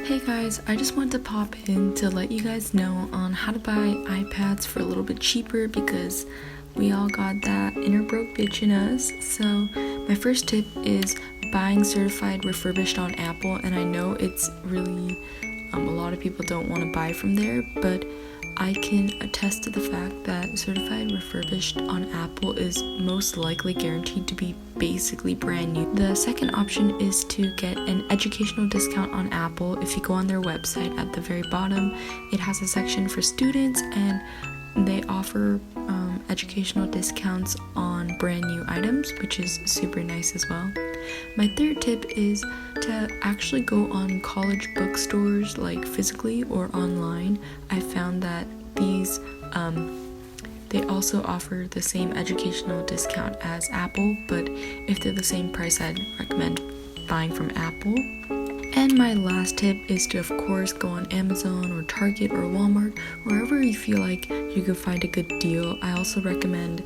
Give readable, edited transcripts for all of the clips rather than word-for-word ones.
Hey guys, I just wanted to pop in to let you guys know on how to buy iPads for a little bit cheaper because we all got that inner broke bitch in us. So my first tip is buying certified refurbished on Apple, and I know it's really a lot of people don't want to buy from there, but I can attest to the fact that certified refurbished on Apple is most likely guaranteed to be basically brand new. The second option is to get an educational discount on Apple. If you go on their website at the very bottom, it has a section for students and they offer educational discounts on brand new items, which is super nice as well. My third tip is to actually go on college bookstores, like physically or online. I found that these they also offer the same educational discount as Apple, but if they're the same price, I'd recommend buying from Apple. And my last tip is to, of course, go on Amazon or Target or Walmart, wherever you feel like you can find a good deal. I also recommend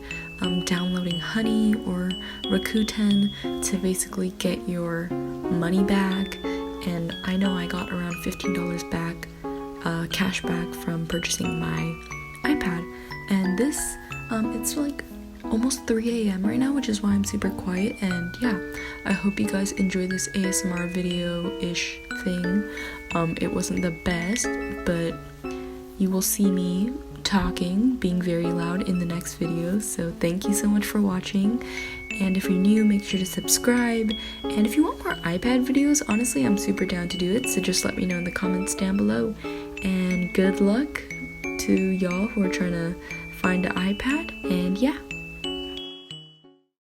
downloading Honey or Rakuten to basically get your money back. And I know I got around $15 back, cashback from purchasing my iPad. And this, it's like almost 3 a.m. right now, which is why I'm super quiet. And yeah, I hope you guys enjoy this ASMR video-ish thing. It wasn't the best, but you will see me talking, being very loud in the next video. So thank you so much for watching. And if you're new, make sure to subscribe. And if you want more iPad videos, honestly, I'm super down to do it. So just let me know in the comments down below. And good luck to y'all who are trying to find an iPad. And yeah.